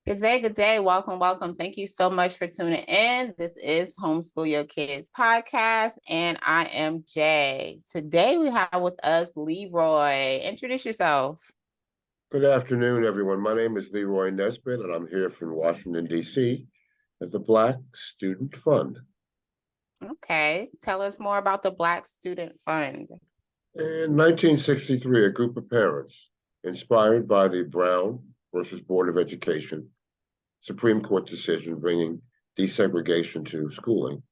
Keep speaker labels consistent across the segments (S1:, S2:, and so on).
S1: Good day, good day. Welcome, welcome. Thank you so much for tuning in. This is Homeschool Your Kids podcast, and I am Jay. Today we have with us Leroy. Introduce yourself.
S2: Good afternoon, everyone. My name is Leroy Nesbitt, and I'm here from Washington, D.C. at the Black Student Fund.
S1: Okay, tell us more about the Black Student Fund.
S2: In 1963, a group of parents, inspired by the Brown versus Board of Education Supreme Court decision bringing desegregation to schooling,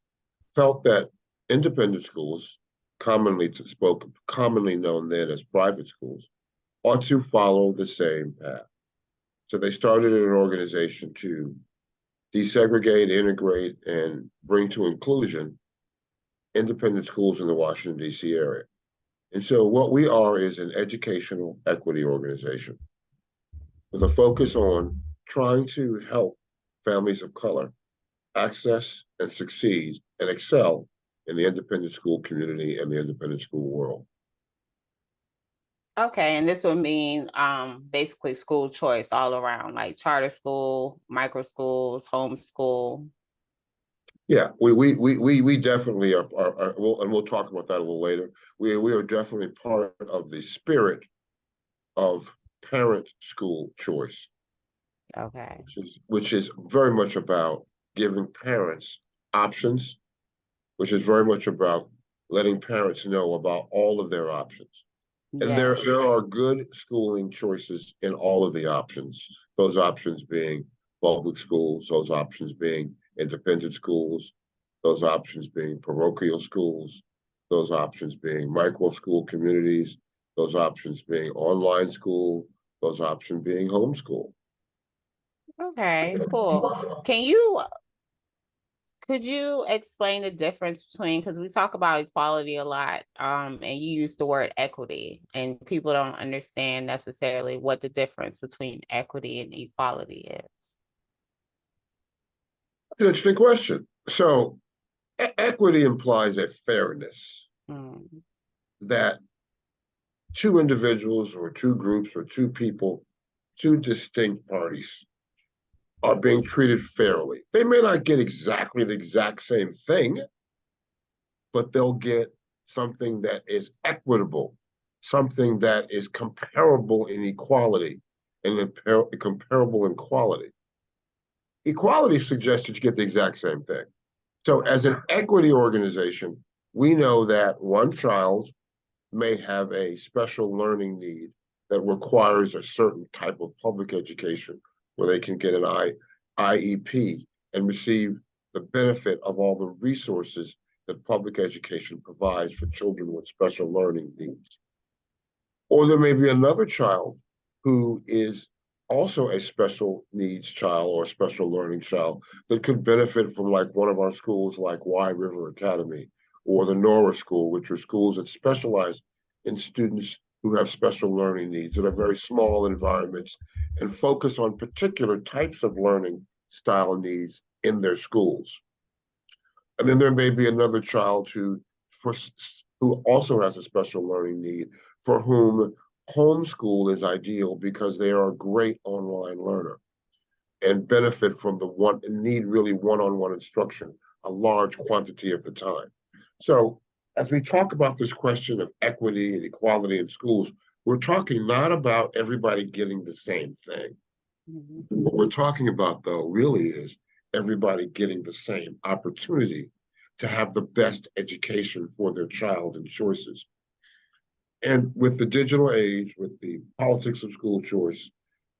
S2: felt that independent schools, commonly known then as private schools, ought to follow the same path. So they started an organization to desegregate, integrate, and bring to inclusion independent schools in the Washington, D.C. area. And so what we are is an educational equity organization with a focus on trying to help families of color access and succeed and excel in the independent school community and the independent school world.
S1: Okay, and this would mean basically school choice all around, like charter school, micro schools, homeschool.
S2: Yeah, we definitely are and we'll talk about that a little later. We are definitely part of the spirit of parent school choice,
S1: Okay.
S2: which is very much about giving parents options, which is very much about letting parents know about all of their options. And
S1: Yeah.
S2: there are good schooling choices in all of the options, those options being public schools, those options being independent schools, those options being parochial schools, those options being micro school communities, those options being online school, those options being homeschool.
S1: Okay, cool. Could you explain the difference between, because we talk about equality a lot, and you use the word equity, and people don't understand necessarily what the difference between equity and equality is.
S2: That's an interesting question. So equity implies a fairness
S1: Mm.
S2: that two individuals or two groups or two people, two distinct parties are being treated fairly. They may not get exactly the exact same thing, but they'll get something that is equitable, something that is comparable in equality and comparable in quality. Equality suggests that you get the exact same thing. So, as an equity organization, we know that one child may have a special learning need that requires a certain type of public education where they can get an IEP and receive the benefit of all the resources that public education provides for children with special learning needs. Or there may be another child who is also a special needs child or a special learning child that could benefit from like one of our schools like Y River Academy or the Nora School, which are schools that specialize in students who have special learning needs that are very small environments and focus on particular types of learning style needs in their schools. And then there may be another child who also has a special learning need for whom homeschool is ideal because they are a great online learner and benefit from the one and need really one-on-one instruction a large quantity of the time. So as we talk about this question of equity and equality in schools, we're talking not about everybody getting the same thing.
S1: Mhm.
S2: What we're talking about, though, really is everybody getting the same opportunity to have the best education for their child and choices. And with the digital age, with the politics of school choice,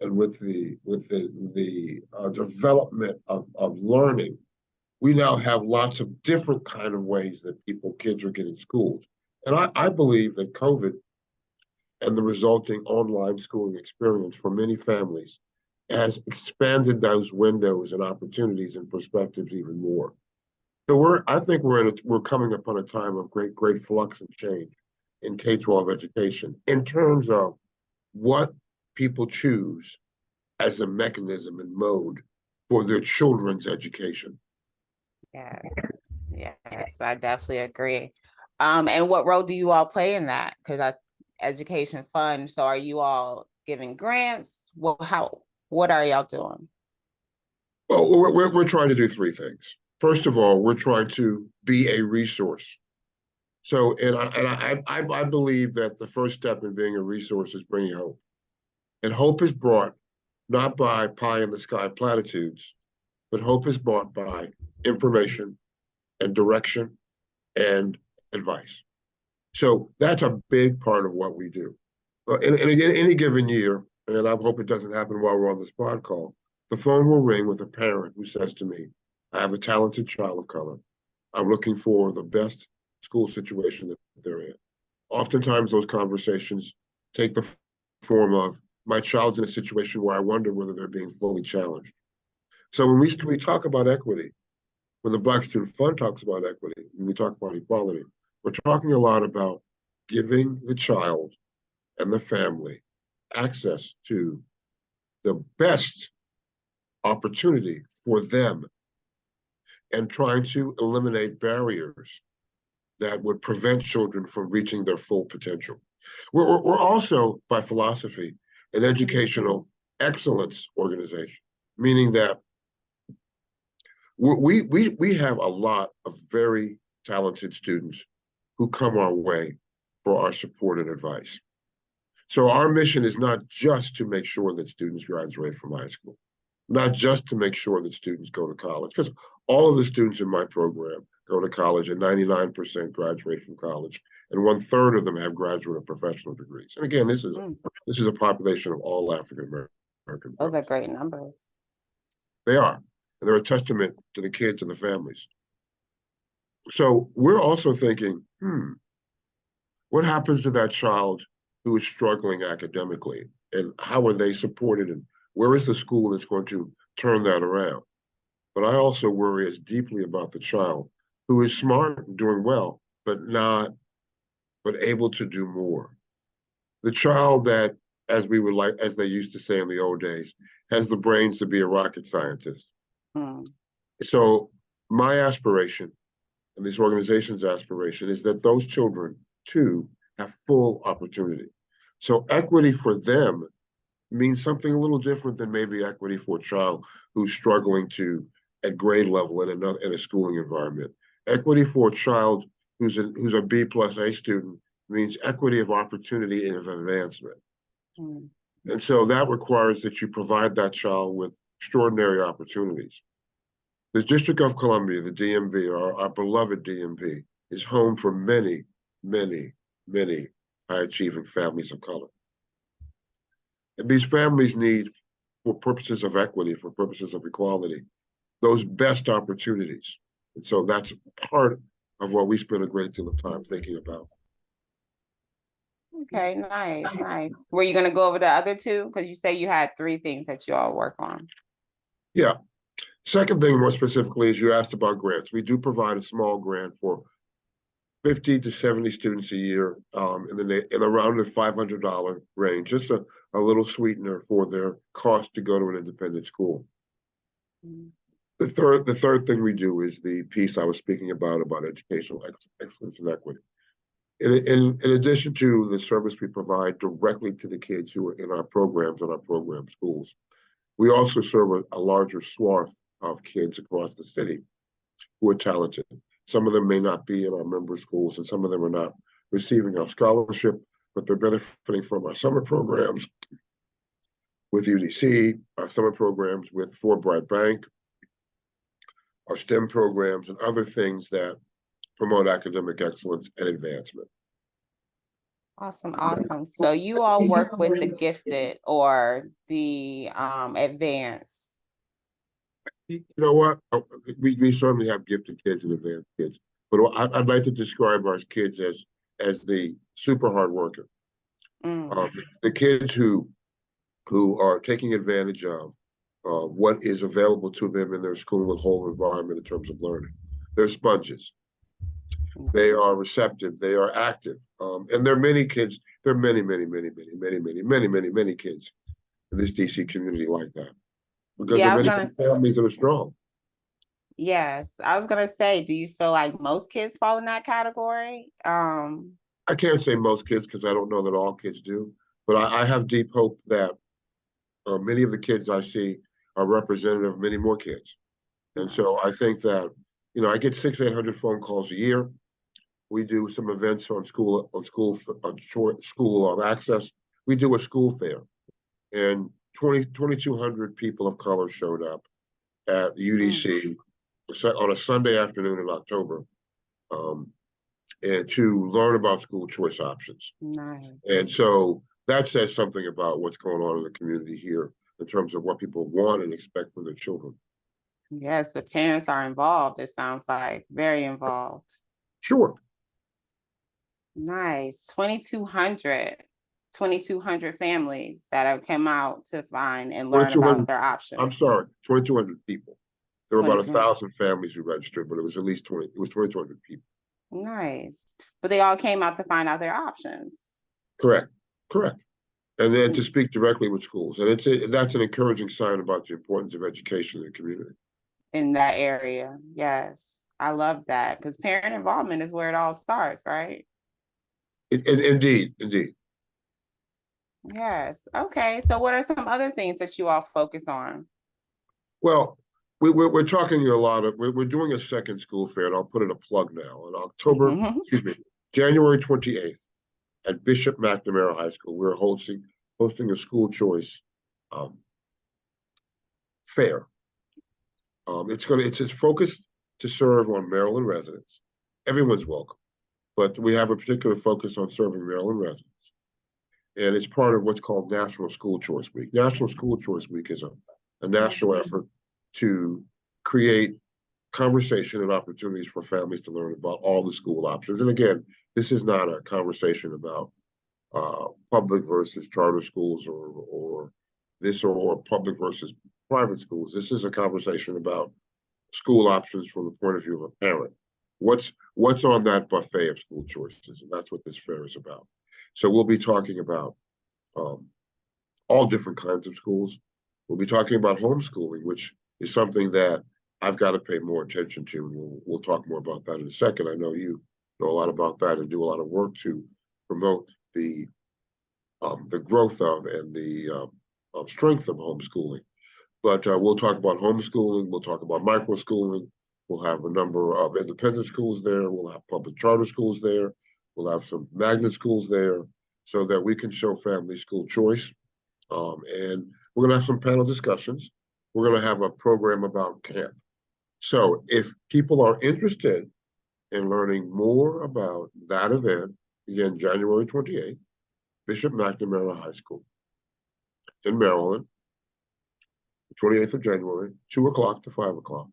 S2: and with the development of learning, we now have lots of different kind of ways that kids are getting schooled. And I believe that COVID and the resulting online schooling experience for many families has expanded those windows and opportunities and perspectives even more. So I think we're coming upon a time of great flux and change in K-12 education in terms of what people choose as a mechanism and mode for their children's education.
S1: Yes, yes, I definitely agree. And what role do you all play in that? Because I education fund. So are you all giving grants? What are y'all doing?
S2: Well, we're trying to do three things. First of all, we're trying to be a resource. So, I believe that the first step in being a resource is bringing hope. And hope is brought not by pie in the sky platitudes, but hope is brought by information and direction and advice. So that's a big part of what we do. And again, any given year, and I hope it doesn't happen while we're on this pod call, the phone will ring with a parent who says to me, I have a talented child of color. I'm looking for the best school situation that they're in. Oftentimes, those conversations take the form of my child's in a situation where I wonder whether they're being fully challenged. So when we talk about equity, when the Black Student Fund talks about equity, when we talk about equality, we're talking a lot about giving the child and the family access to the best opportunity for them and trying to eliminate barriers that would prevent children from reaching their full potential. We're also, by philosophy, an educational excellence organization, meaning that we have a lot of very talented students who come our way for our support and advice. So our mission is not just to make sure that students graduate from high school, not just to make sure that students go to college, because all of the students in my program go to college and 99% graduate from college, and 1/3 of them have graduate or professional degrees. And again, this is a population of all African American
S1: Those are
S2: folks.
S1: great numbers.
S2: They are, and they're a testament to the kids and the families. So we're also thinking, what happens to that child who is struggling academically, and how are they supported, and where is the school that's going to turn that around? But I also worry as deeply about the child who is smart and doing well, but able to do more. The child that, as they used to say in the old days, has the brains to be a rocket scientist.
S1: Mm.
S2: So my aspiration and this organization's aspiration is that those children too have full opportunity. So equity for them means something a little different than maybe equity for a child who's struggling to at grade level in a schooling environment. Equity for a child who's a B plus A student means equity of opportunity and of advancement.
S1: Mm.
S2: And so that requires that you provide that child with extraordinary opportunities. The District of Columbia, the DMV, our beloved DMV, is home for many, many, many high achieving families of color. And these families need, for purposes of equity, for purposes of equality, those best opportunities. And so that's part of what we spend a great deal of time thinking about.
S1: Okay, nice, nice. Were you going to go over the other two? Because you say you had three things that you all work on.
S2: Yeah. Second thing, more specifically, is you asked about grants. We do provide a small grant for 50 to 70 students a year in around the $500 range, just a little sweetener for their cost to go to an independent school.
S1: Mm.
S2: The third thing we do is the piece I was speaking about educational excellence and equity. In addition to the service we provide directly to the kids who are in our programs and our program schools, we also serve a larger swath of kids across the city who are talented. Some of them may not be in our member schools, and some of them are not receiving our scholarship, but they're benefiting from our summer programs with UDC, our summer programs with Fort Bragg Bank, our STEM programs, and other things that promote academic excellence and advancement.
S1: Awesome, awesome. So you all work with the gifted or the advanced.
S2: You know what? We certainly have gifted kids and advanced kids, but I'd like to describe our kids as the super hard worker.
S1: Mm.
S2: The kids who are taking advantage of what is available to them in their school and whole environment in terms of learning. They're sponges. They are receptive. They are active. And there are many kids. There are many, many, many, many, many, many, many, many, many kids in this DC community like that. Because there
S1: Yeah,
S2: are many families that are strong.
S1: yes, I was gonna say, do you feel like most kids fall in that category?
S2: I can't say most kids because I don't know that all kids do, but I have deep hope that many of the kids I see are representative of many more kids. And so I think that, I get 800 phone calls a year. We do some events on school access. We do a school fair, and 2,200 people of color showed up at UDC on a Sunday afternoon in October, and to learn about school choice options.
S1: Nice.
S2: And so that says something about what's going on in the community here in terms of what people want and expect from their children.
S1: Yes, the parents are involved, it sounds like, very involved.
S2: Sure.
S1: Nice. 2,200 families that have come out to find and learn about their options.
S2: I'm sorry, 2,200 people. There were about
S1: 2,200.
S2: 1,000 families who registered, but it was at least 2,200 people.
S1: Nice. But they all came out to find out their options.
S2: Correct. And then to speak directly with schools. And that's an encouraging sign about the importance of education in the community.
S1: In that area. Yes. I love that, because parent involvement is where it all starts, right?
S2: Indeed.
S1: Yes. Okay. So what are some other things that you all focus on?
S2: Well, we're talking here a lot of, we're doing a second school fair, and I'll put in a plug now. In January 28th at Bishop McNamara High School, we're hosting a school choice fair. It's focused to serve on Maryland residents. Everyone's welcome, but we have a particular focus on serving Maryland residents. And it's part of what's called National School Choice Week. National School Choice Week is a national effort to create conversation and opportunities for families to learn about all the school options. And again, this is not a conversation about public versus charter schools or public versus private schools. This is a conversation about school options from the point of view of a parent. What's on that buffet of school choices? And that's what this fair is about. So we'll be talking about all different kinds of schools. We'll be talking about homeschooling, which is something that I've got to pay more attention to. And we'll talk more about that in a second. I know you know a lot about that and do a lot of work to promote the growth of and the strength of homeschooling. But we'll talk about homeschooling. We'll talk about microschooling. We'll have a number of independent schools there. We'll have public charter schools there. We'll have some magnet schools there so that we can show families school choice. And we're going to have some panel discussions. We're going to have a program about camp. So if people are interested in learning more about that event, again, January 28th, Bishop McNamara High School in Maryland, 28th of January, 2 o'clock to 5 o'clock.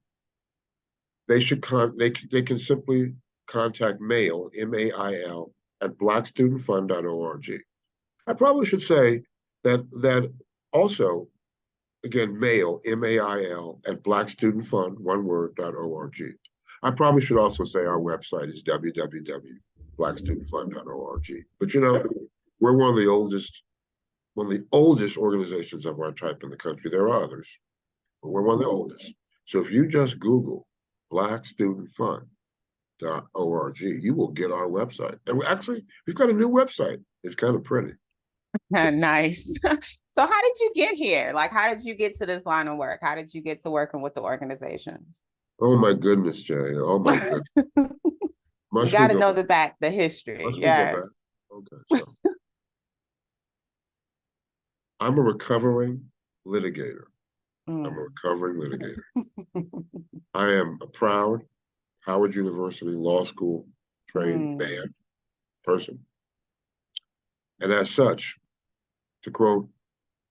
S2: They can simply contact mail, MAIL, at blackstudentfund.org. I probably should say that also, again, mail, MAIL, at blackstudentfund, one word, .org. I probably should also say our website is www.blackstudentfund.org. But we're one of the oldest organizations of our type in the country. There are others, but we're one of the oldest. So if you just Google blackstudentfund.org, you will get our website. And we've got a new website. It's kind of pretty.
S1: Nice. So how did you get here? Like, how did you get to this line of work? How did you get to working with the organizations?
S2: Oh my goodness, Jay. Oh my goodness.
S1: You got to know the history. Yes.
S2: Okay. So I'm a recovering litigator. I am a proud Howard University Law School trained person. And as such, to quote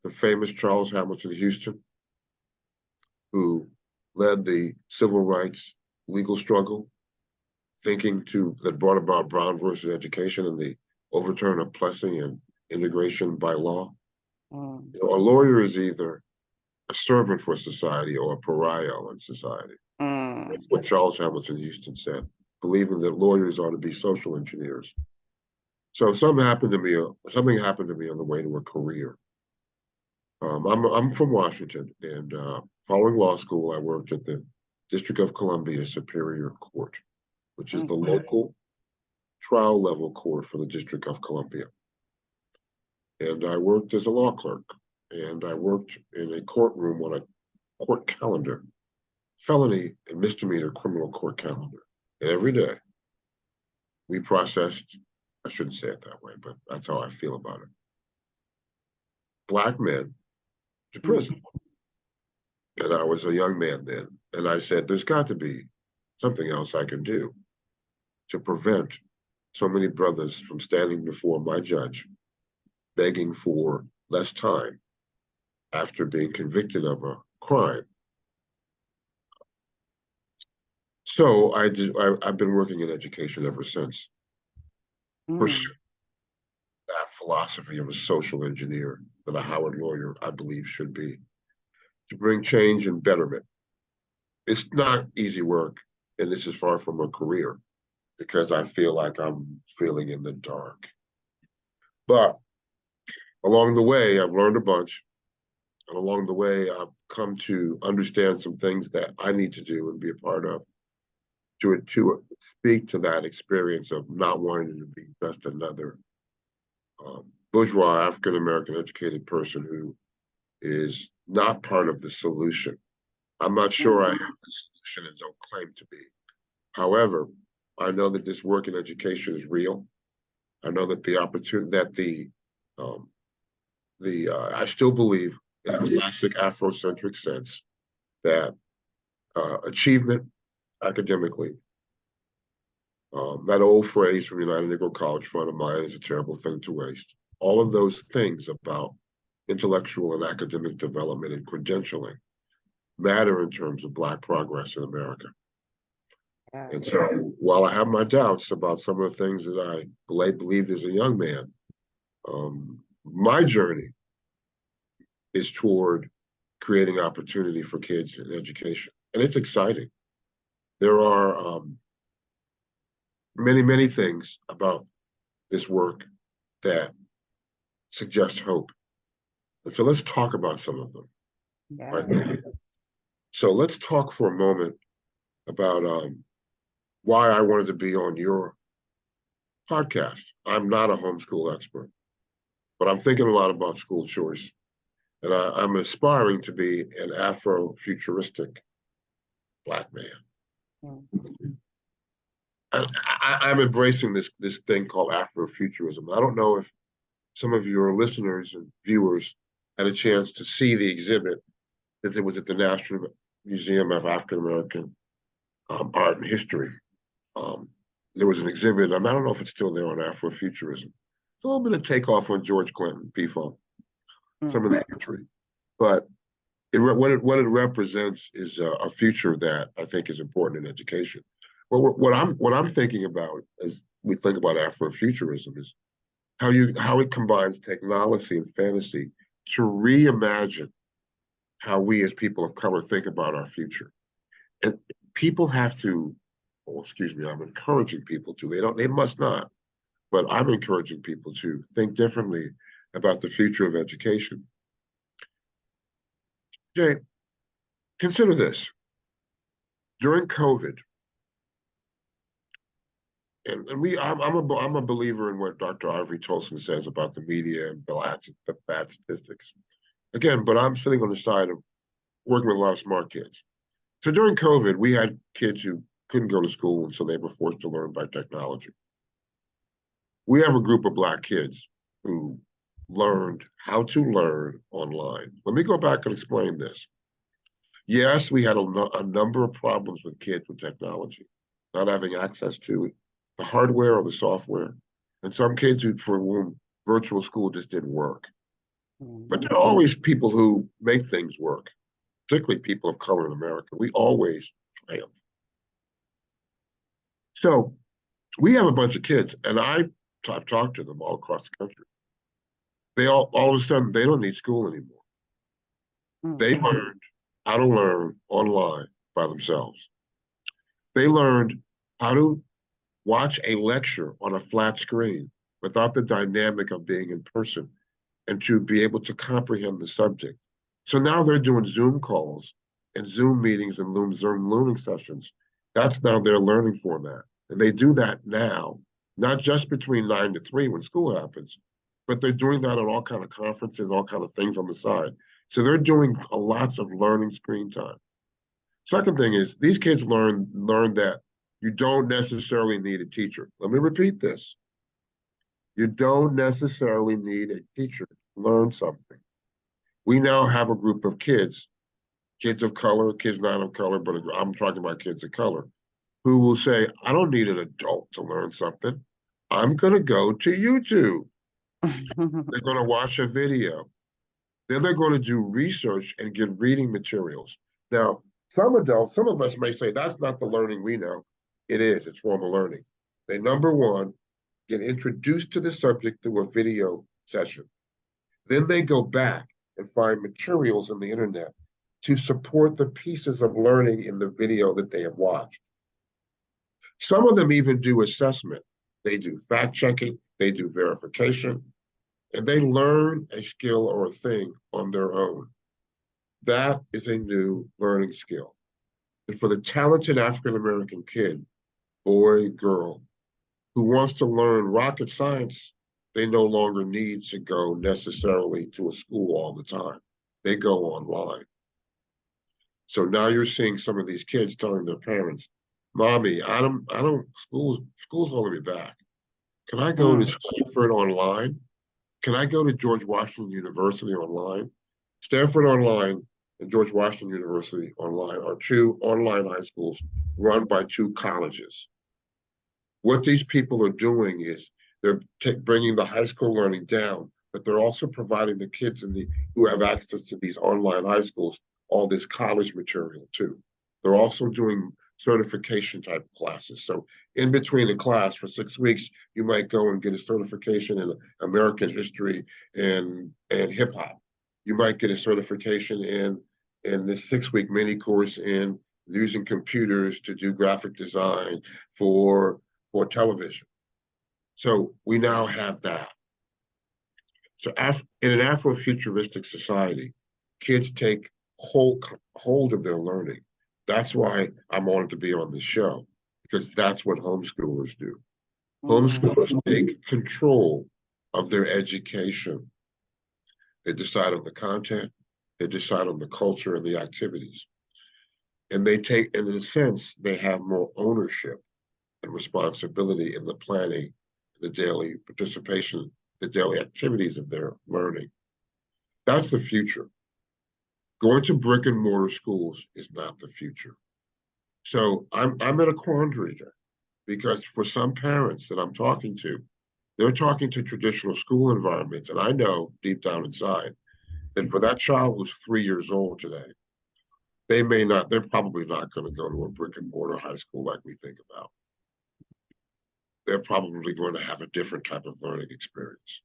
S2: the famous Charles Hamilton Houston, who led the civil rights legal struggle, that brought about Brown versus education and the overturn of Plessy and integration by law. A lawyer is either a servant for society or a pariah in society. That's what Charles Hamilton Houston said, believing that lawyers ought to be social engineers. So something happened to me on the way to a career. I'm from Washington, and following law school, I worked at the District of Columbia Superior Court, which is the local trial level court for the District of Columbia. And I worked as a law clerk, and I worked in a courtroom on a court calendar, felony and misdemeanor criminal court calendar. And every day we processed, I shouldn't say it that way, but that's how I feel about it. Black men to prison. And I was a young man then. And I said, there's got to be something else I can do to prevent so many brothers from standing before my judge begging for less time after being convicted of a crime. So I've been working in education ever since, pursuing that philosophy of a social engineer that a Howard lawyer, I believe, should be, to bring change and betterment. It's not easy work, and this is far from a career because I feel like I'm feeling in the dark. But along the way, I've learned a bunch. And along the way, I've come to understand some things that I need to do and be a part of to speak to that experience of not wanting to be just another bourgeois African American educated person who is not part of the solution. I'm not sure I am the solution and don't claim to be. However, I know that this work in education is real. I know that the opportunity, that I still believe in a classic Afrocentric sense that achievement academically, that old phrase from United Negro College friend of mine is a terrible thing to waste. All of those things about intellectual and academic development and credentialing matter in terms of Black progress in America. And so while I have my doubts about some of the things that I believed as a young man, my journey is toward creating opportunity for kids in education. And it's exciting. There are many, many things about this work that suggest hope. And so let's talk about some of them.
S1: Yeah.
S2: Right? So let's talk for a moment about why I wanted to be on your podcast. I'm not a homeschool expert, but I'm thinking a lot about school choice. And I'm aspiring to be an Afro-Futuristic Black man. I'm embracing this thing called Afrofuturism. I don't know if some of your listeners and viewers had a chance to see the exhibit that it was at the National Museum of African American Art and History. There was an exhibit, I don't know if it's still there, on Afrofuturism. It's a little bit of takeoff on George Clinton, P-Funk, some of the imagery. But what it represents is a future that I think is important in education. Well, what I'm thinking about as we think about Afrofuturism is how it combines technology and fantasy to reimagine how we as people of color think about our future. And people have to, oh, excuse me, I'm encouraging people to, they must not, but I'm encouraging people to think differently about the future of education. Jay, consider this. During COVID, and I'm a believer in what Dr. Ivory Tolson says about the media and the bad statistics. Again, but I'm sitting on the side of working with a lot of smart kids. So during COVID, we had kids who couldn't go to school, and so they were forced to learn by technology. We have a group of Black kids who learned how to learn online. Let me go back and explain this. Yes, we had a number of problems with kids with technology, not having access to the hardware or the software, and some kids for whom virtual school just didn't work. But there are always people who make things work, particularly people of color in America. We always triumph. So we have a bunch of kids, and I've talked to them all across the country. They all of a sudden, they don't need school anymore. They learned how to learn online by themselves. They learned how to watch a lecture on a flat screen without the dynamic of being in person and to be able to comprehend the subject. So now they're doing Zoom calls and Zoom meetings and Zoom learning sessions. That's now their learning format. And they do that now, not just between 9 to 3 when school happens, but they're doing that at all kind of conferences, all kind of things on the side. So they're doing lots of learning screen time. Second thing is these kids learn that you don't necessarily need a teacher. Let me repeat this. You don't necessarily need a teacher to learn something. We now have a group of kids of color, kids not of color, but I'm talking about kids of color, who will say, I don't need an adult to learn something. I'm going to go to YouTube. They're going to watch a video. Then they're going to do research and get reading materials. Now, some adults, some of us may say that's not the learning we know. It is, it's formal learning. They, number one, get introduced to the subject through a video session. Then they go back and find materials on the internet to support the pieces of learning in the video that they have watched. Some of them even do assessment. They do fact checking, they do verification, and they learn a skill or a thing on their own. That is a new learning skill. And for the talented African American kid, boy, girl, who wants to learn rocket science, they no longer need to go necessarily to a school all the time. They go online. So now you're seeing some of these kids telling their parents, Mommy, school's holding me back. Can I go to Stanford online? Can I go to George Washington University online? Stanford Online and George Washington University Online are two online high schools run by two colleges. What these people are doing is they're bringing the high school learning down, but they're also providing the kids who have access to these online high schools all this college material too. They're also doing certification type classes. So in between a class for 6 weeks, you might go and get a certification in American history and hip hop. You might get a certification in this 6 week mini course in using computers to do graphic design for television. So we now have that. So in an Afro-Futuristic society, kids take hold of their learning. That's why I'm honored to be on this show, because that's what homeschoolers do. Homeschoolers take control of their education. They decide on the content, they decide on the culture and the activities. And they take, and in a sense, they have more ownership and responsibility in the planning, the daily participation, the daily activities of their learning. That's the future. Going to brick and mortar schools is not the future. So I'm in a quandary here, because for some parents that I'm talking to, they're talking to traditional school environments, and I know deep down inside that for that child who's 3 years old today, they're probably not going to go to a brick and mortar high school like we think about. They're probably going to have a different type of learning experience.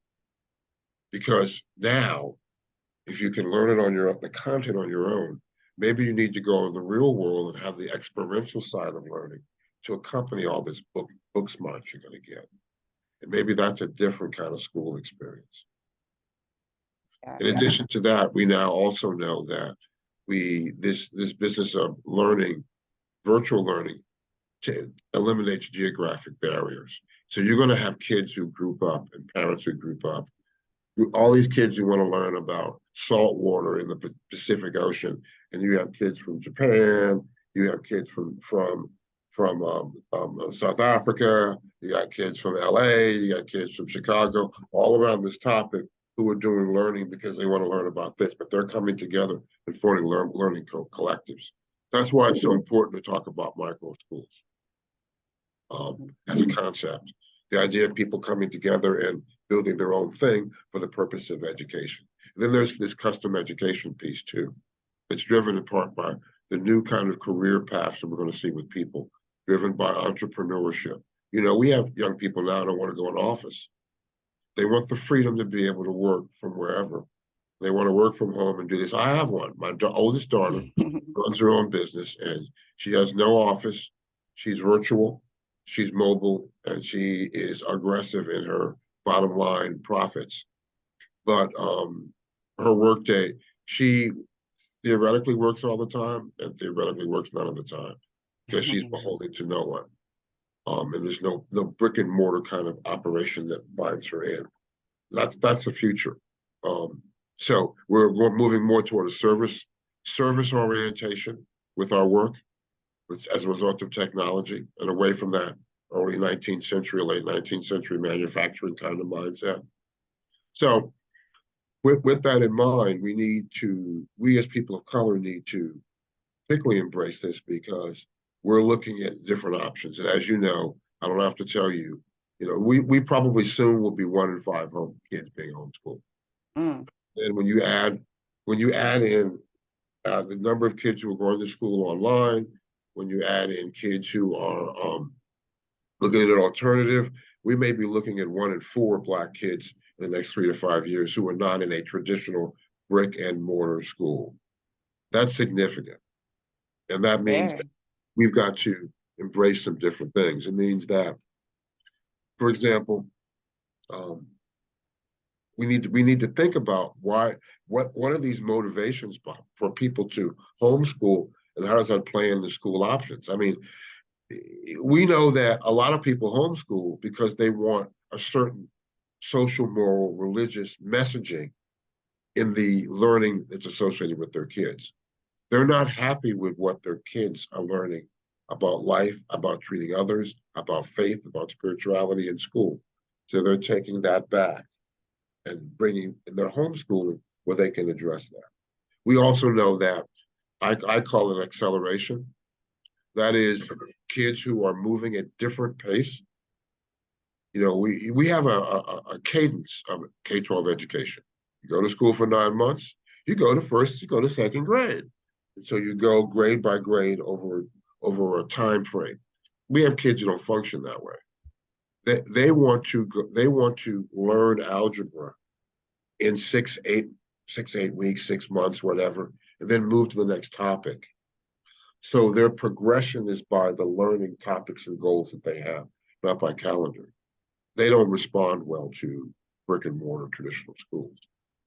S2: Because now, if you can learn it on the content on your own, maybe you need to go in the real world and have the experiential side of learning to accompany all this book smart you're going to get. And maybe that's a different kind of school experience. In addition to that, we now also know that this business of learning, virtual learning, eliminates geographic barriers. So you're going to have kids who group up and parents who group up. All these kids who want to learn about salt water in the Pacific Ocean, and you have kids from Japan, you have kids from South Africa, you got kids from LA, you got kids from Chicago, all around this topic who are doing learning because they want to learn about this, but they're coming together and forming learning collectives. That's why it's so important to talk about micro schools as a concept. The idea of people coming together and building their own thing for the purpose of education. And then there's this custom education piece too. It's driven in part by the new kind of career paths that we're going to see with people, driven by entrepreneurship. You know, we have young people now that want to go in office. They want the freedom to be able to work from wherever. They want to work from home and do this. I have one. My oldest daughter runs her own business, and she has no office. She's virtual, she's mobile, and she is aggressive in her bottom line profits. But her workday, she theoretically works all the time and theoretically works none of the time because she's beholden to no one. And there's no brick and mortar kind of operation that binds her in. That's the future. So we're moving more toward a service orientation with our work, as a result of technology, and away from that early 19th century, late 19th century manufacturing kind of mindset. So with that in mind, we as people of color need to particularly embrace this because we're looking at different options. And as you know, I don't have to tell you, we probably soon will be 1 in 5 kids being homeschooled.
S1: Mm.
S2: And when you add in the number of kids who are going to school online, when you add in kids who are looking at an alternative, we may be looking at 1 in 4 Black kids in the next 3 to 5 years who are not in a traditional brick and mortar school. That's significant. And that means that
S1: Very.
S2: we've got to embrace some different things. It means that, for example, um, we need to think about what are these motivations for people to homeschool, and how does that play into school options? I mean, we know that a lot of people homeschool because they want a certain social, moral, religious messaging in the learning that's associated with their kids. They're not happy with what their kids are learning about life, about treating others, about faith, about spirituality in school. So they're taking that back and bringing in their homeschooling where they can address that. We also know that I call it acceleration. That is kids who are moving at different pace. We have a cadence of K-12 education. You go to school for 9 months, you go to second grade. And so you go grade by grade over a time frame. We have kids who don't function that way. They want to learn algebra in 6, 8 weeks, 6 months, whatever, and then move to the next topic. So their progression is by the learning topics and goals that they have, not by calendar. They don't respond well to brick and mortar traditional schools.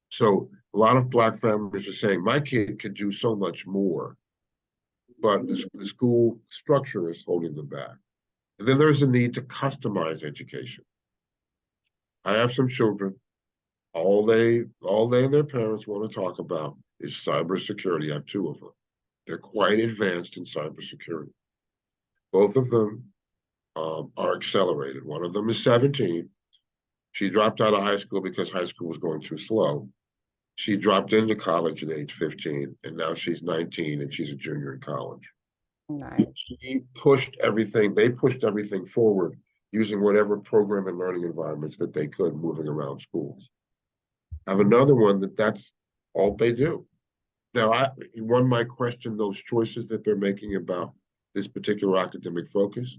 S2: So a lot of Black families are saying, my kid could do so much more, but the school structure is holding them back. And then there's a need to customize education. I have some children. All they and their parents want to talk about is cybersecurity. I have 2 of them. They're quite advanced in cybersecurity. Both of them are accelerated. One of them is 17. She dropped out of high school because high school was going too slow. She dropped into college at age 15, and now she's 19 and she's a junior in college.
S1: Nice.
S2: They pushed everything forward using whatever program and learning environments that they could moving around schools. I have another one that's all they do. Now, one might question those choices that they're making about this particular academic focus,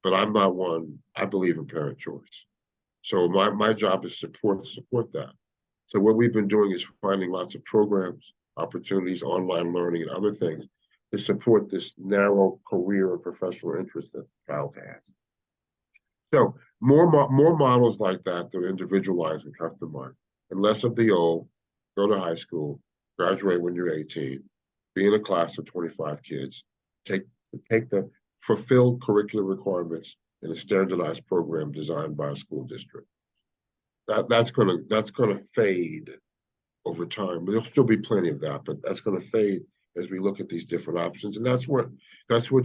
S2: but I'm not one. I believe in parent choice. So my job is support that. So what we've been doing is finding lots of programs, opportunities, online learning, and other things to support this narrow career or professional interest that the child has. So more models like that are individualized and customized, and less of the old. Go to high school, graduate when you're 18, be in a class of 25 kids, take take the fulfill curricular requirements in a standardized program designed by a school district. That's gonna fade over time. There'll still be plenty of that, but that's going to fade as we look at these different options. And that's what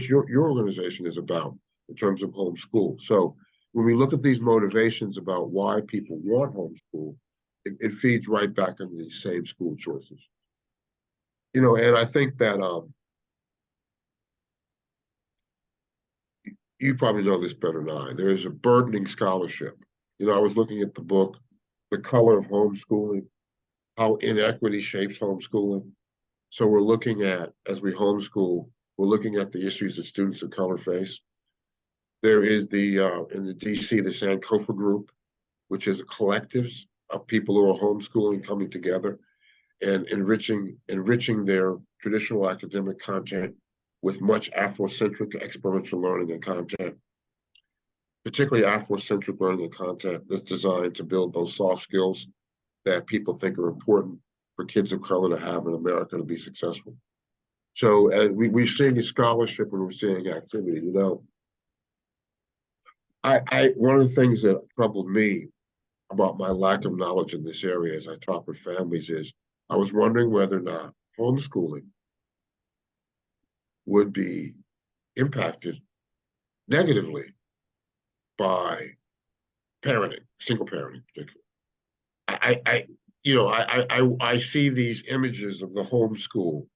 S2: your organization is about in terms of homeschool. So when we look at these motivations about why people want homeschool, it feeds right back into these same school choices. And I think that you probably know this better than I. There is a burdening scholarship. I was looking at the book, The Color of Homeschooling, how inequity shapes homeschooling. So we're looking at, as we homeschool, we're looking at the issues that students of color face. There is in the DC, the Sankofa group, which is collectives of people who are homeschooling coming together and enriching their traditional academic content with much Afrocentric experiential learning and content, particularly Afrocentric learning and content that's designed to build those soft skills that people think are important for kids of color to have in America to be successful. So we're seeing a scholarship and we're seeing activity. One of the things that troubled me about my lack of knowledge in this area as I talk with families is I was wondering whether or not homeschooling would be impacted negatively by parenting, single parenting, particularly. I I see these images of the homeschool,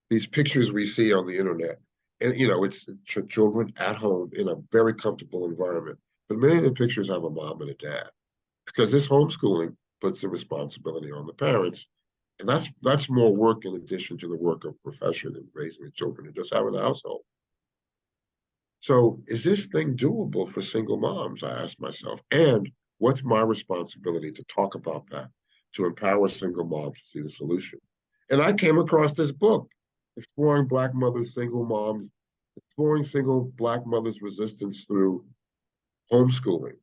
S2: these pictures we see on the internet, and it's children at home in a very comfortable environment. But many of the pictures have a mom and a dad because this homeschooling puts the responsibility on the parents, and that's more work in addition to the work of profession and raising the children and just having a household. So is this thing doable for single moms? I asked myself. And what's my responsibility to talk about that, to empower single moms to see the solution? And I came across this book, Exploring Black Mothers, Single Moms, Exploring Single Black Mothers' Resistance Through Homeschooling.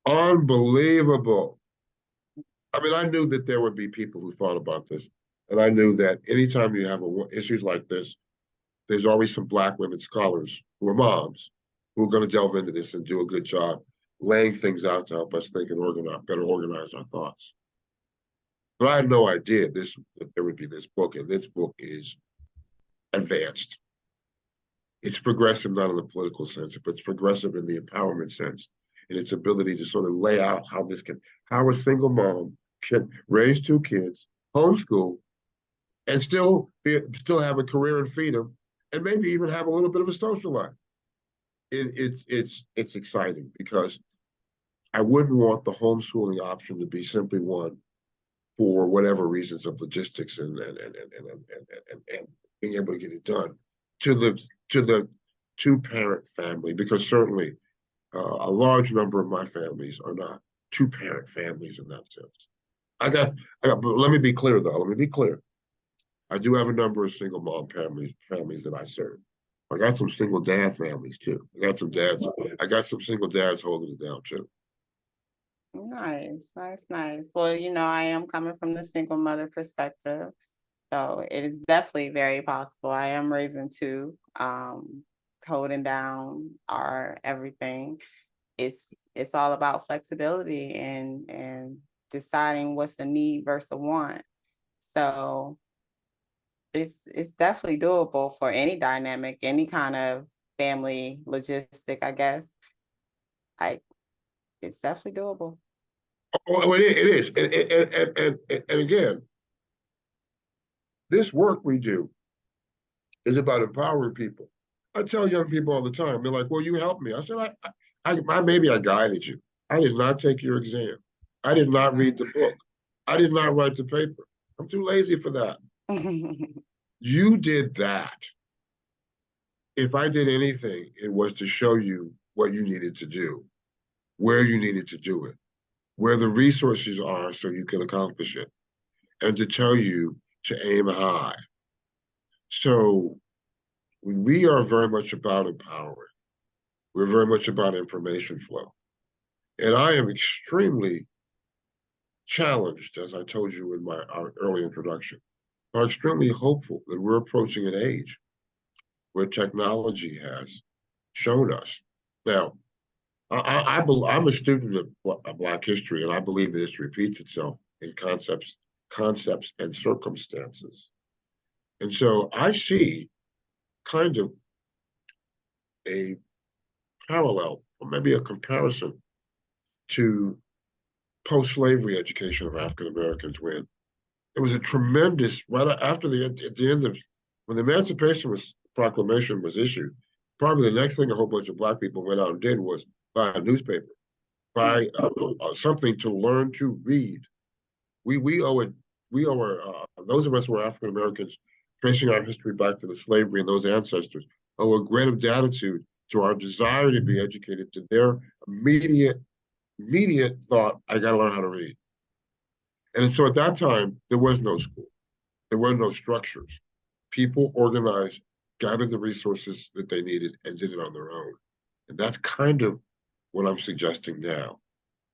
S2: Unbelievable. I mean, I knew that there would be people who thought about this. And I knew that anytime you have issues like this, there's always some Black women scholars who are moms who are going to delve into this and do a good job laying things out to help us think and better organize our thoughts. But I had no idea that there would be this book, and this book is advanced. It's progressive not in the political sense, but it's progressive in the empowerment sense, in its ability to sort of lay out how a single mom can raise two kids, homeschool, and still have a career and freedom, and maybe even have a little bit of a social life. It's exciting because I wouldn't want the homeschooling option to be simply one for whatever reasons of logistics and being able to get it done to the two-parent family, because certainly a large number of my families are not two-parent families in that sense. But let me be clear though. Let me be clear. I do have a number of single mom families that I serve. I got some single dad families too. I got some single dads holding it down too.
S1: Nice, nice, nice. Well, I am coming from the single mother perspective. So it is definitely very possible. I am raising two, holding down our everything. It's all about flexibility and deciding what's a need versus a want. So it's definitely doable for any dynamic, any kind of family logistic, I guess. I It's definitely doable.
S2: Oh, it is. And again, this work we do is about empowering people. I tell young people all the time, they're like, well, you helped me. I said, maybe I guided you. I did not take your exam. I did not read the book. I did not write the paper. I'm too lazy for that. You did that. If I did anything, it was to show you what you needed to do, where you needed to do it, where the resources are so you can accomplish it, and to tell you to aim high. So we are very much about empowering. We're very much about information flow. And I am extremely challenged, as I told you in our early introduction, are extremely hopeful that we're approaching an age where technology has shown us. Now, I'm a student of Black history, and I believe that history repeats itself in concepts and circumstances. And so I see kind of a parallel, or maybe a comparison to post-slavery education of African Americans, when it was a tremendous right after at the end of when the Proclamation was issued. Probably the next thing a whole bunch of Black people went out and did was buy a newspaper, buy something to learn to read. We owe it. We owe those of us who are African Americans, tracing our history back to the slavery and those ancestors, owe a great of gratitude to our desire to be educated, to their immediate thought, I got to learn how to read. And so at that time, there was no school. There were no structures. People organized, gathered the resources that they needed, and did it on their own. And that's kind of what I'm suggesting now,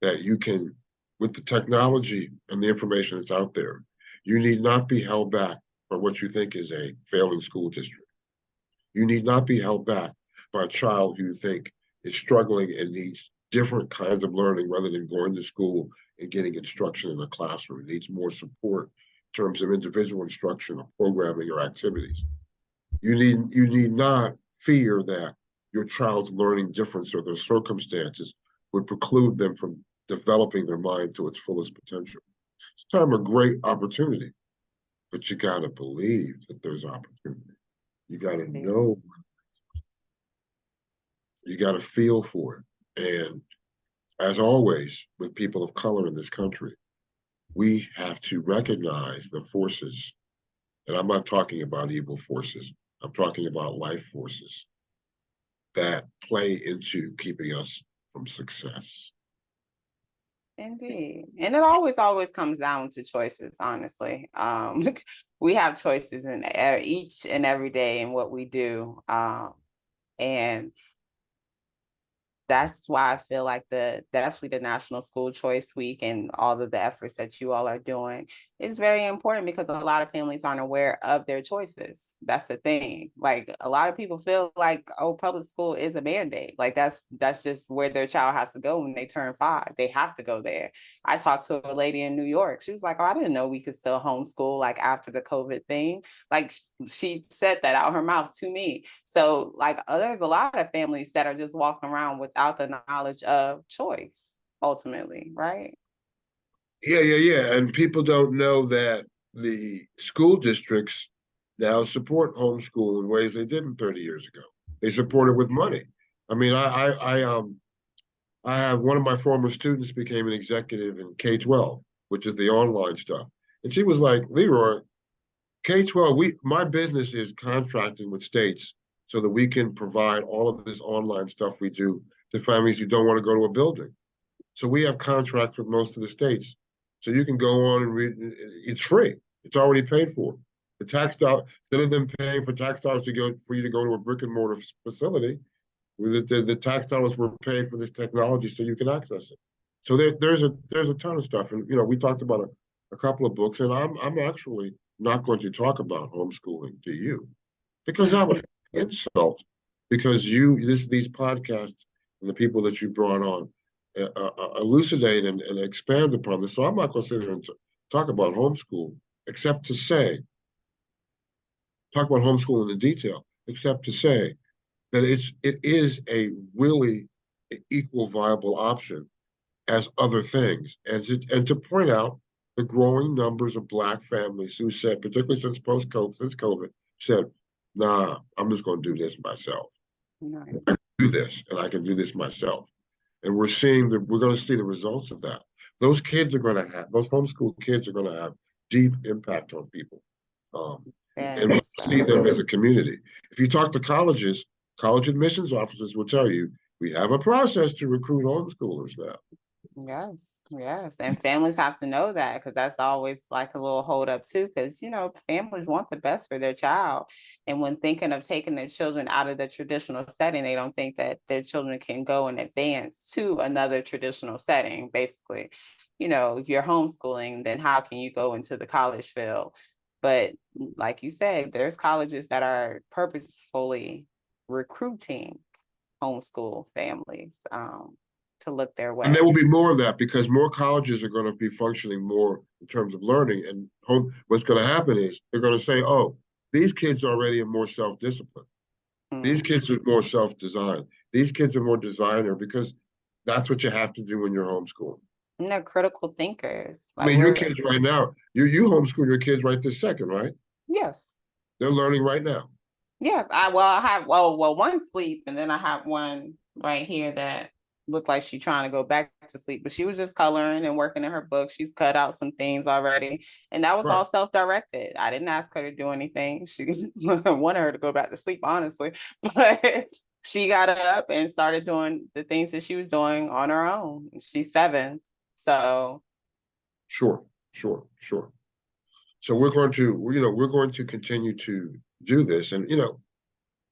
S2: that you can, with the technology and the information that's out there, you need not be held back by what you think is a failing school district. You need not be held back by a child who you think is struggling and needs different kinds of learning rather than going to school and getting instruction in a classroom. It needs more support terms of individual instruction or programming or activities. You need not fear that your child's learning difference or their circumstances would preclude them from developing their mind to its fullest potential. It's time a great opportunity, but you got to believe that there's opportunity. You got to know, you got to feel for it. And as always, with people of color in this country, we have to recognize the forces. And I'm not talking about evil forces, I'm talking about life forces that play into keeping us from success.
S1: Indeed. And it always comes down to choices, honestly. We have choices in each and every day in what we do. And that's why I feel like definitely the National School Choice Week and all of the efforts that you all are doing is very important, because a lot of families aren't aware of their choices. That's the thing. Like, a lot of people feel like, oh, public school is a mandate. Like, that's just where their child has to go when they turn 5. They have to go there. I talked to a lady in New York. She was like, oh, I didn't know we could still homeschool like after the COVID thing. Like, she said that out her mouth to me. So like, there's a lot of families that are just walking around without the knowledge of choice, ultimately, right?
S2: Yeah. And people don't know that the school districts now support homeschool in ways they didn't 30 years ago. They support it with money. I mean, I have one of my former students became an executive in K-12, which is the online stuff. And she was like, Leroy, K-12, my business is contracting with states so that we can provide all of this online stuff we do to families who don't want to go to a building. So we have contracts with most of the states. So you can go on and read. It's free. It's already paid for. The tax dollar, instead of them paying for tax dollars to go for you to go to a brick and mortar facility, the tax dollars were paid for this technology so you can access it. So there's a ton of stuff, and we talked about a couple of books, and I'm actually not going to talk about homeschooling to you because that was an insult. Because these podcasts and the people that you brought on elucidate and expand upon this. So I'm not going to sit here and talk about homeschool, except to say, talk about homeschool in the detail, except to say that it is a really equal viable option as other things, and to point out the growing numbers of Black families who said, particularly since COVID, said, "Nah, I'm just going to do this myself.
S1: Right.
S2: I can do this, and I can do this myself." And we're going to see the results of that. Those homeschool kids are going to have deep impact on people, and we'll see them as a community. If you talk to colleges, college admissions officers will tell you we have a process to recruit homeschoolers now.
S1: Yes. And families have to know that, because that's always like a little hold up too, because families want the best for their child. And when thinking of taking their children out of the traditional setting, they don't think that their children can go and advance to another traditional setting. Basically, if you're homeschooling, then how can you go into the college field? But like you said, there's colleges that are purposefully recruiting homeschool families to look their
S2: And there
S1: way.
S2: will be more of that because more colleges are going to be functioning more in terms of learning. And what's going to happen is they're going to say, oh, these kids already are more self-disciplined. These kids are more self-designed. These kids are more designer because that's what you have to do when you're homeschooling.
S1: And they're critical thinkers.
S2: I
S1: Like,
S2: mean, your kids right now, you homeschool your kids right this second, right?
S1: yes.
S2: They're learning right now.
S1: Yes. I have one sleep, and then I have one right here that looked like she's trying to go back to sleep, but she was just coloring and working in her book. She's cut out some things already, and that was
S2: Right.
S1: all self-directed. I didn't ask her to do anything. She wanted her to go back to sleep, honestly, but she got up and started doing the things that she was doing on her own. She's 7, so
S2: Sure. So we're going to continue to do this, and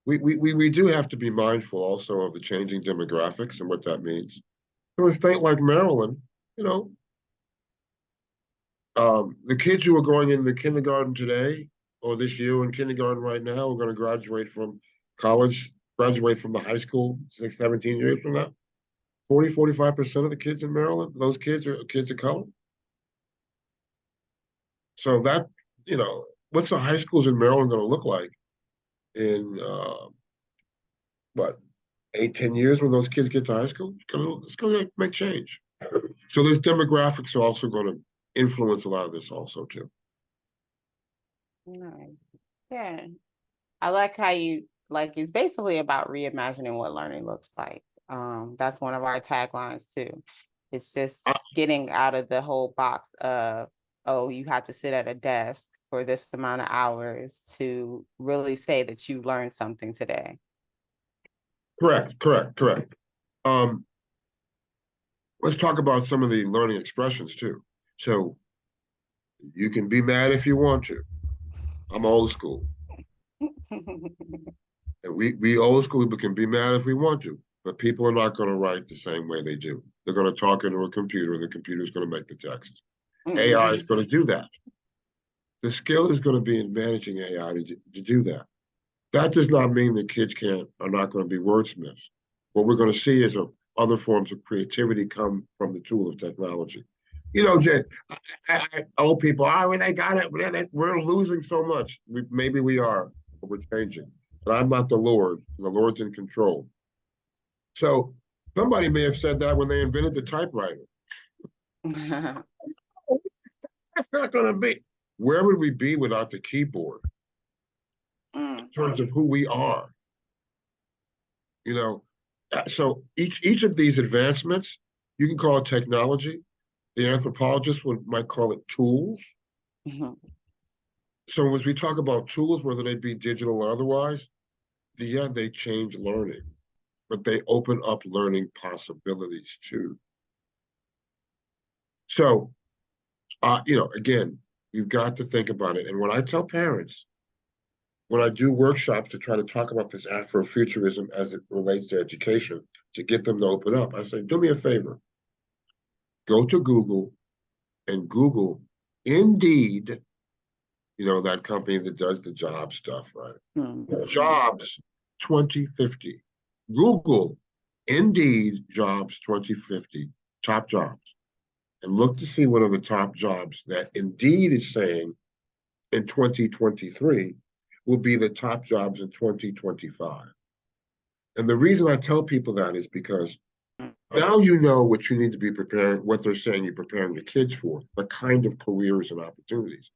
S2: we do have to be mindful also of the changing demographics and what that means. So a state like Maryland, you know, the kids who are going into kindergarten today or this year in kindergarten right now are going to graduate from college, graduate from the high school 17 years from now. 45% of the kids in Maryland, those kids are kids of color. So that, what's the high schools in Maryland going to look like in what, 8, 10 years when those kids get to high school? It's gonna make change. So those demographics are also going to influence a lot of this also too.
S1: Nice. Yeah. I like how you like it's basically about reimagining what learning looks like. That's one of our taglines too. It's
S2: I,
S1: just getting out of the whole box of, oh, you have to sit at a desk for this amount of hours to really say that you learned something today.
S2: correct. Um, let's talk about some of the learning expressions too. So you can be mad if you want to. I'm old school. And we old school, we can be mad if we want to, but people are not going to write the same way they do. They're going to talk into a computer, the computer is going to make the text. AI is going to do that. The skill is going to be in managing AI to do that. That does not mean that kids are not going to be wordsmiths. What we're going to see is other forms of creativity come from the tool of technology. Jay, old people, when they got it, we're losing so much. Maybe we are, but we're changing. But I'm not the Lord. The Lord's in control. So somebody may have said that when they invented the typewriter. That's not going to be. Where would we be without the keyboard in terms of who we are? You know, so each of these advancements, you can call it technology. The anthropologist might call it tools. So as we talk about tools, whether they be digital or otherwise, they change learning, but they open up learning possibilities too. So, again, you've got to think about it. And when I tell parents, when I do workshops to try to talk about this Afro-futurism as it relates to education, to get them to open up, I say, do me a favor, go to Google and Google Indeed, that company that does the job stuff, right? Jobs 2050. Google Indeed jobs 2050, top jobs, and look to see what are the top jobs that Indeed is saying in 2023 will be the top jobs in 2025. And the reason I tell people that is because now you know what you need to be preparing, what they're saying you're preparing your kids for, the kind of careers and opportunities.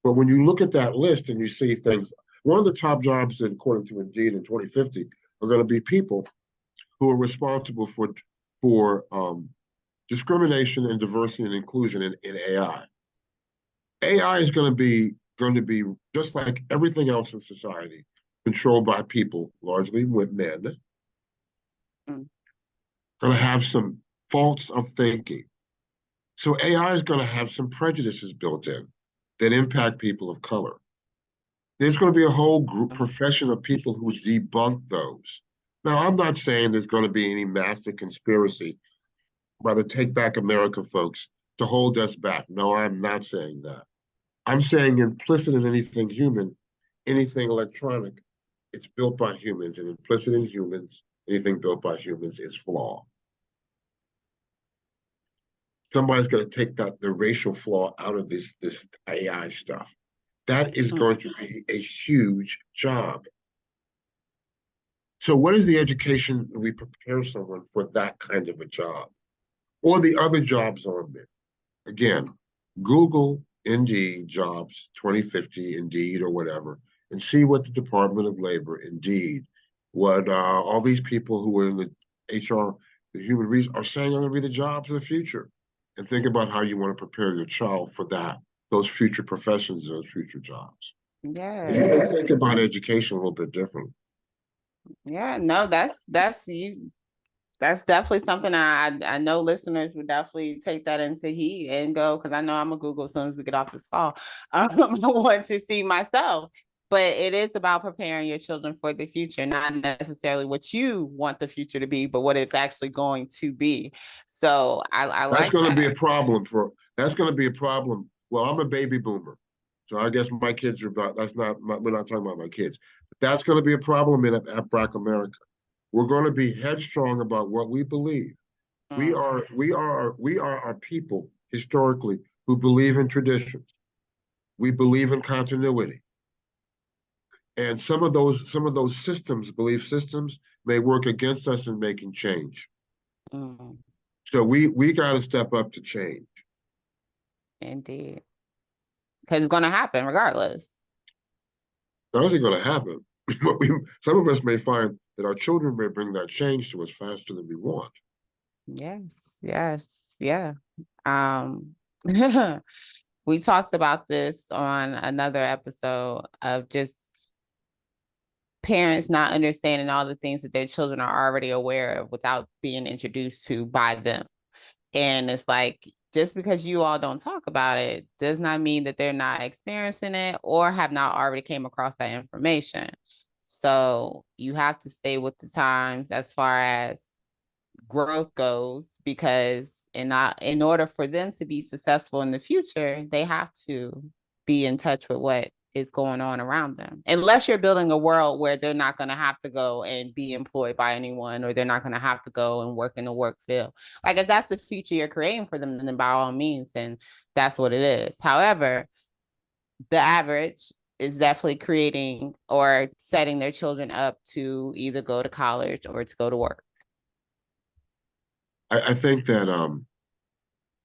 S2: But when you look at that list and you see things, one of the top jobs, according to Indeed in 2050, are going to be people who are responsible for discrimination and diversity and inclusion in AI. AI is going to be just like everything else in society, controlled by people, largely with men, going to have some faults of thinking. So AI is going to have some prejudices built in that impact people of color. There's going to be a whole group profession of people who debunk those. Now, I'm not saying there's going to be any massive conspiracy by the Take Back America folks to hold us back. No, I'm not saying that. I'm saying implicit in anything human, anything electronic, it's built by humans, and implicit in humans, anything built by humans is flawed. Somebody's going to take the racial flaw out of this AI stuff. That is going to be a huge job. So what is the education that we prepare someone for that kind of a job? Or the other jobs on there? Again, Google Indeed jobs 2050, Indeed or whatever, and see what the Department of Labor, Indeed, what all these people who are in the HR, the human resources are saying are going to be the jobs of the future. And think about how you want to prepare your child for those future professions, those future jobs.
S1: Yeah.
S2: Think about education a little bit differently.
S1: Yeah, no, that's you. That's definitely something I know listeners would definitely take that into heed and go, because I know I'm gonna Google as soon as we get off this call. I want to see myself. But it is about preparing your children for the future, not necessarily what you want the future to be, but what it's actually going to be. So I
S2: That's
S1: like
S2: going to be
S1: that.
S2: a problem that's going to be a problem. Well, I'm a baby boomer, so I guess my kids are about. We're not talking about my kids. But that's going to be a problem at Black America. We're going to be headstrong about what we believe. We are a people historically who believe in traditions. We believe in continuity. And some of those systems, belief systems, may work against us in making change.
S1: Mm,
S2: So we got to step up to change.
S1: indeed. Because it's going to happen regardless.
S2: Not only going to happen, but some of us may find that our children may bring that change to us faster than we want.
S1: Yes, yes, yeah. Um, we talked about this on another episode of just parents not understanding all the things that their children are already aware of without being introduced to by them. And it's like, just because you all don't talk about it does not mean that they're not experiencing it or have not already came across that information. So you have to stay with the times as far as growth goes, because in order for them to be successful in the future, they have to be in touch with what is going on around them, unless you're building a world where they're not going to have to go and be employed by anyone, or they're not going to have to go and work in the work field. Like, if that's the future you're creating for them, then by all means, then that's what it is. However, the average is definitely creating or setting their children up to either go to college or to go to work.
S2: I think that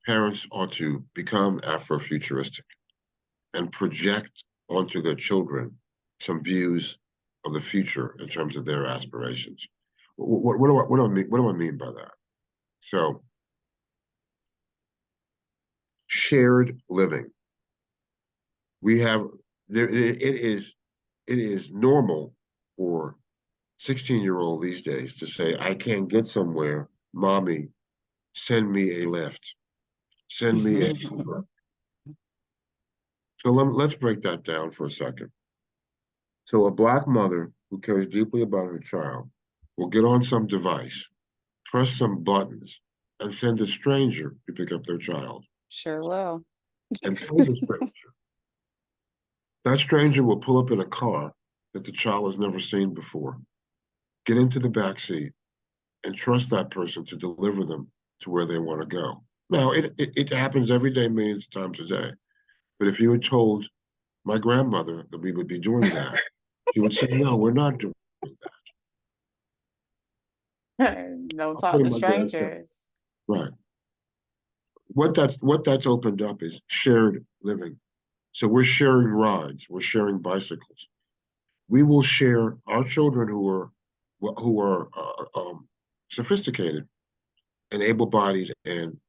S2: parents ought to become Afro-Futuristic and project onto their children some views of the future in terms of their aspirations. What do I mean by that? So, shared living. We have there. It is normal for 16-year-old these days to say, "I can't get somewhere. Mommy, send me a lift. Send me a Uber." So let's break that down for a second. So a Black mother who cares deeply about her child will get on some device, press some buttons, and send a stranger to pick up their child
S1: Sure will.
S2: and pay the stranger. That stranger will pull up in a car that the child has never seen before, get into the back seat, and trust that person to deliver them to where they want to go. Now, it happens every day, millions of times a day. But if you had told my grandmother that we would be doing that, she would say, "No, we're not doing that."
S1: Don't
S2: I'll
S1: talk
S2: play
S1: to
S2: my grandson.
S1: strangers.
S2: Right. What that's opened up is shared living. So we're sharing rides, we're sharing bicycles. We will share our children who are sophisticated and able-bodied and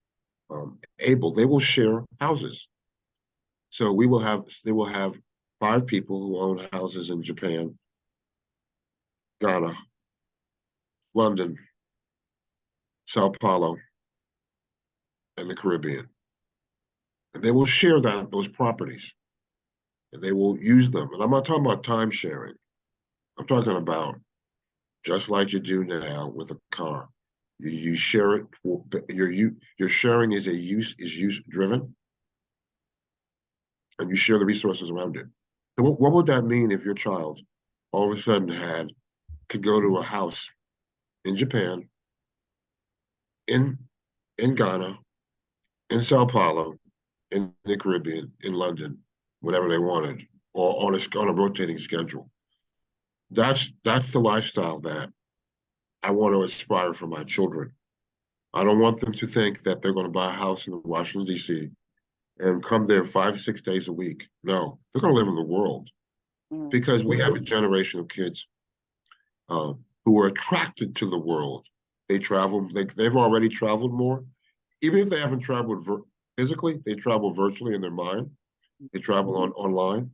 S2: able. They will share houses. So they will have 5 people who own houses in Japan, Ghana, London, Sao Paulo, and the Caribbean. And they will share those properties and they will use them. And I'm not talking about time sharing. I'm talking about just like you do now with a car. You share it for your sharing is use driven, and you share the resources around it. So what would that mean if your child all of a sudden could go to a house in Japan, in Ghana, in Sao Paulo, in the Caribbean, in London, whenever they wanted, or on a rotating schedule? That's the lifestyle that I want to aspire for my children. I don't want them to think that they're going to buy a house in Washington, D.C. and come there 5, 6 days a week. No, they're going to live in the world
S1: Mm.
S2: because we have a generation of kids who are attracted to the world. They travel, they've already traveled more. Even if they haven't traveled physically, they travel virtually in their mind. They travel online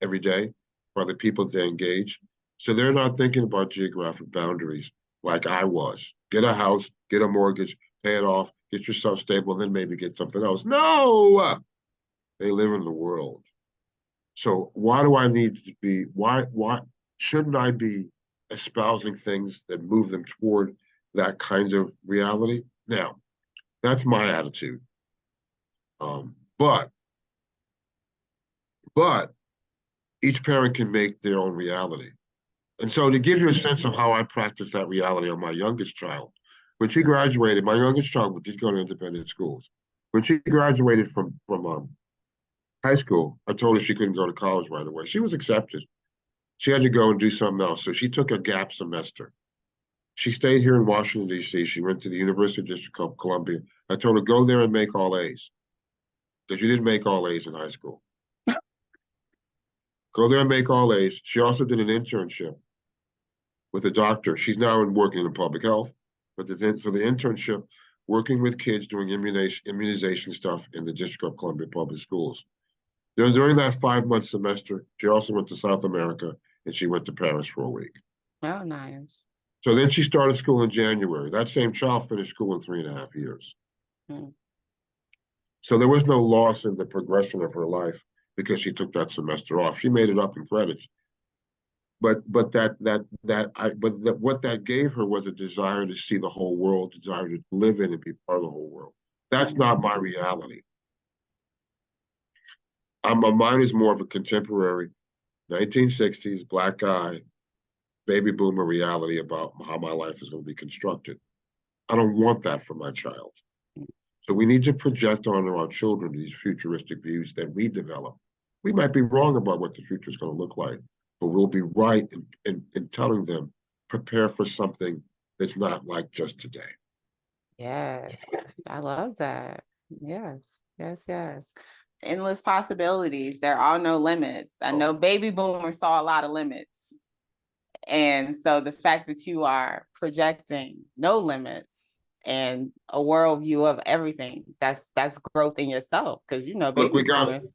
S2: every day for the people that they engage. So they're not thinking about geographic boundaries like I was. Get a house, get a mortgage, pay it off, get yourself stable, and then maybe get something else. No, they live in the world. So why do I need to be? Why shouldn't I be espousing things that move them toward that kind of reality? Now, that's my attitude. Um, but but each parent can make their own reality. And so to give you a sense of how I practice that reality on my youngest child, when she graduated, my youngest child did go to independent schools. When she graduated from High school, I told her she couldn't go to college right away. She was accepted. She had to go and do something else. So she took a gap semester. She stayed here in Washington, D.C. She went to the University District of Columbia. I told her, go there and make all A's because you didn't make all A's in high school. Go there and make all A's. She also did an internship with a doctor. She's now working in public health, but the internship working with kids doing immunization stuff in the District of Columbia Public Schools. During that 5-month semester, she also went to South America and she went to Paris for a week.
S1: Oh, nice.
S2: So then she started school in January. That same child finished school in 3.5 years.
S1: Hmm.
S2: So there was no loss in the progression of her life because she took that semester off. She made it up in credits. But what that gave her was a desire to see the whole world, desire to live in and be part of the whole world. That's not my reality. Mine is more of a contemporary 1960s black guy, baby boomer reality about how my life is going to be constructed. I don't want that for my child. So we need to project onto our children these futuristic views that we develop. We might be wrong about what the future is going to look like, but we'll be right in telling them, prepare for something that's not like just today.
S1: Yes, I love that. Yes, yes, yes. Endless possibilities. There are no limits. I know baby boomers saw a lot of limits. And so the fact that you are projecting no limits and a worldview of everything, that's growth in yourself. Because
S2: Look,
S1: baby
S2: we got
S1: boomers.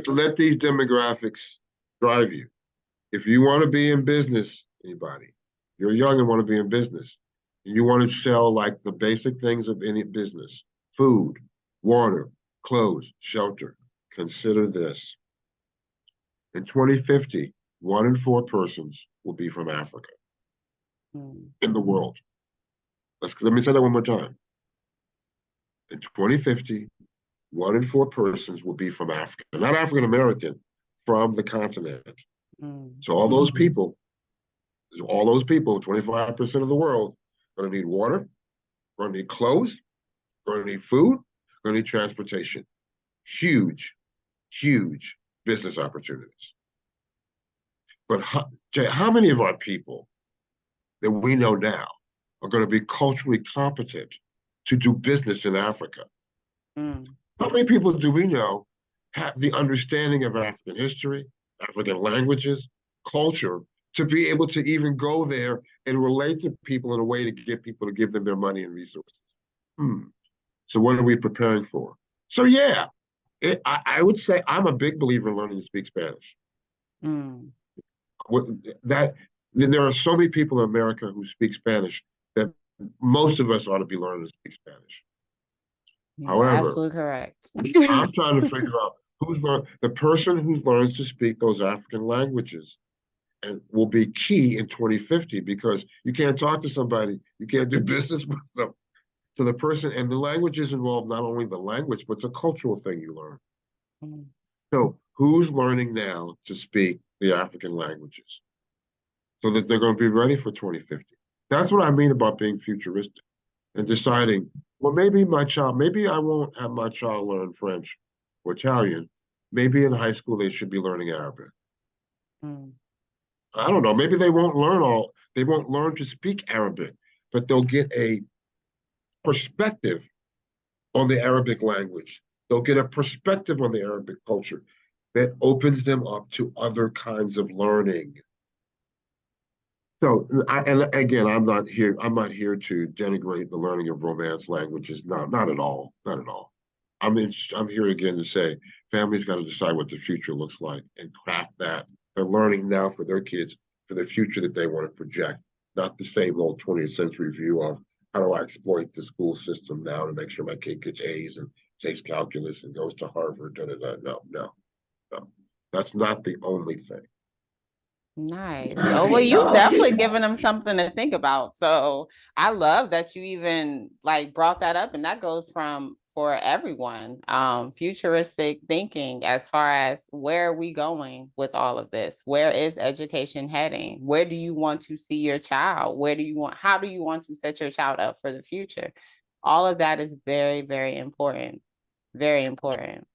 S2: let these demographics drive you. If you want to be in business, anybody, you're young and want to be in business, and you want to sell like the basic things of any business: food, water, clothes, shelter. Consider this. In 2050, 1 in 4 persons will be from Africa in the world. Let me say that one more time. In 2050, 1 in 4 persons will be from Africa, not African American, from the continent. So all those people, 25% of the world, are going to need water, going to need clothes, going to need food, going to need transportation. Huge, huge business opportunities. But how many of our people that we know now are going to be culturally competent to do business in Africa? How many people do we know have the understanding of African history, African languages, culture, to be able to even go there and relate to people in a way to get people to give them their money and resources? So what are we preparing for? So yeah, I would say I'm a big believer in learning to speak Spanish. There are so many people in America who speak Spanish that most of us ought to be learning to speak Spanish.
S1: You're absolutely correct.
S2: I'm trying to figure out the person who learns to speak those African languages and will be key in 2050 because you can't talk to somebody, you can't do business with them. So the person and the languages involve not only the language, but it's a cultural thing you learn. So who's learning now to speak the African languages so that they're going to be ready for 2050? That's what I mean about being futuristic and deciding, well, maybe I won't have my child learn French or Italian. Maybe in high school they should be learning Arabic. I don't know. Maybe they won't learn to speak Arabic, but they'll get a perspective on the Arabic language. They'll get a perspective on the Arabic culture that opens them up to other kinds of learning. So, and again, I'm not here to denigrate the learning of Romance languages. No, not at all. Not at all. I'm here again to say families got to decide what the future looks like and craft that. They're learning now for their kids for the future that they want to project, not the same old 20th century view of how do I exploit the school system now to make sure my kid gets A's and takes calculus and goes to Harvard. No. That's not the only thing.
S1: Nice. Oh, well, you've definitely given them something to think about. So I love that you even brought that up, and that goes for everyone. Futuristic thinking as far as where are we going with all of this? Where is education heading? Where do you want to see your child? How do you want to set your child up for the future? All of that is very, very important. Very important.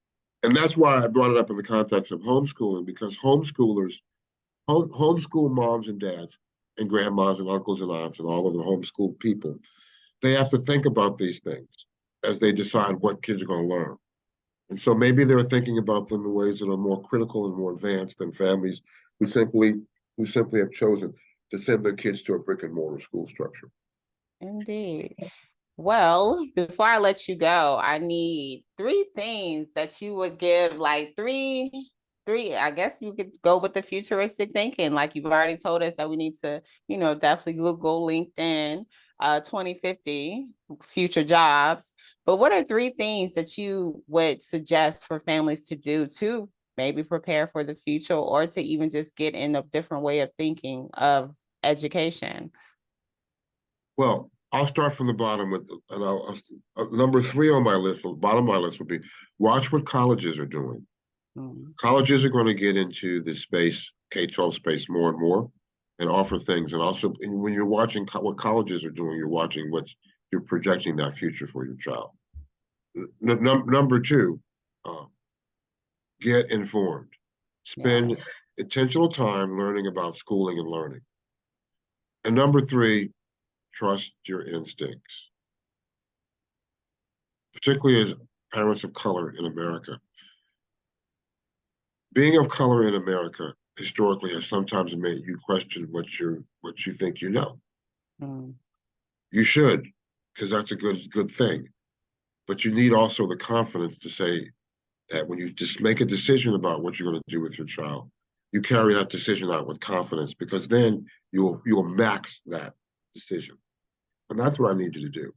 S2: And that's why I brought it up in the context of homeschooling, because homeschool moms and dads and grandmas and uncles and aunts and all of the homeschool people, they have to think about these things as they decide what kids are going to learn. And so maybe they're thinking about them in ways that are more critical and more advanced than families who simply have chosen to send their kids to a brick and mortar school structure.
S1: Indeed. Well, before I let you go, I need three things that you would give, like three, I guess you could go with the futuristic thinking. Like you've already told us that we need to, definitely Google LinkedIn, 2050 future jobs. But what are three things that you would suggest for families to do to maybe prepare for the future, or to even just get in a different way of thinking of education?
S2: Well, I'll start from the bottom number three on my list. The bottom of my list would be watch what colleges are doing. Colleges are going to get into the space, K-12 space, more and more, and offer things. And also, when you're watching what colleges are doing, you're projecting that future for your child. Number two, get informed. Spend intentional time learning about schooling and learning. And number three, trust your instincts, particularly as parents of color in America. Being of color in America historically has sometimes made you question what you think you know. You should, because that's a good thing. But you need also the confidence to say that when you just make a decision about what you're going to do with your child, you carry that decision out with confidence, because then you'll max that decision. And that's what I need you to do.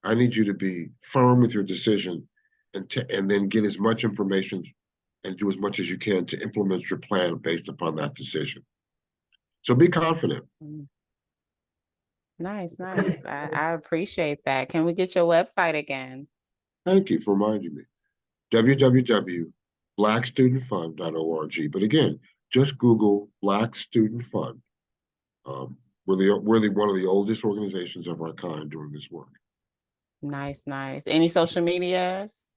S2: I need you to be firm with your decision, and then get as much information and do as much as you can to implement your plan based upon that decision. So be confident.
S1: Nice. I appreciate that. Can we get your website again?
S2: Thank you for reminding me. www.blackstudentfund.org. But again, just Google Black Student Fund. We're one of the oldest organizations of our kind doing this work.
S1: Nice. Any social medias?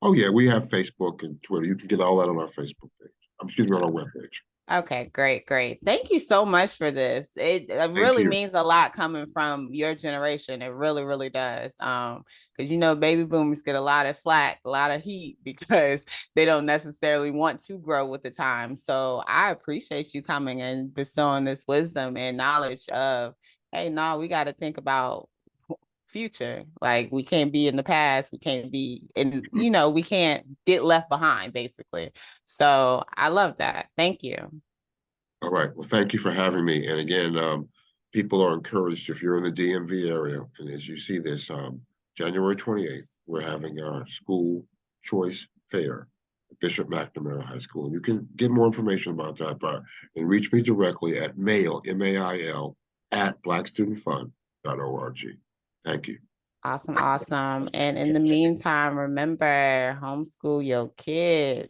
S2: Oh yeah, we have Facebook and Twitter. You can get all that on our Facebook page. Excuse me, on our webpage.
S1: Okay, great. Thank you so much for this. It really means a lot coming from your generation. It really does. Because baby boomers get a lot of flack, a lot of heat because they don't necessarily want to grow with the time. So I appreciate you coming and bestowing this wisdom and knowledge of, hey, no, we got to think about future. Like we can't be in the past, we can't be in, we can't get left behind, basically. So I love that. Thank you.
S2: All right. Well, thank you for having me. And again, people are encouraged, if you're in the DMV area, and as you see this, January 28th, we're having our school choice fair at Bishop McNamara High School. And you can get more information about that and reach me directly at mail, M-A-I-L, at blackstudentfund.org. Thank you.
S1: Awesome. And in the meantime, remember, homeschool your kids.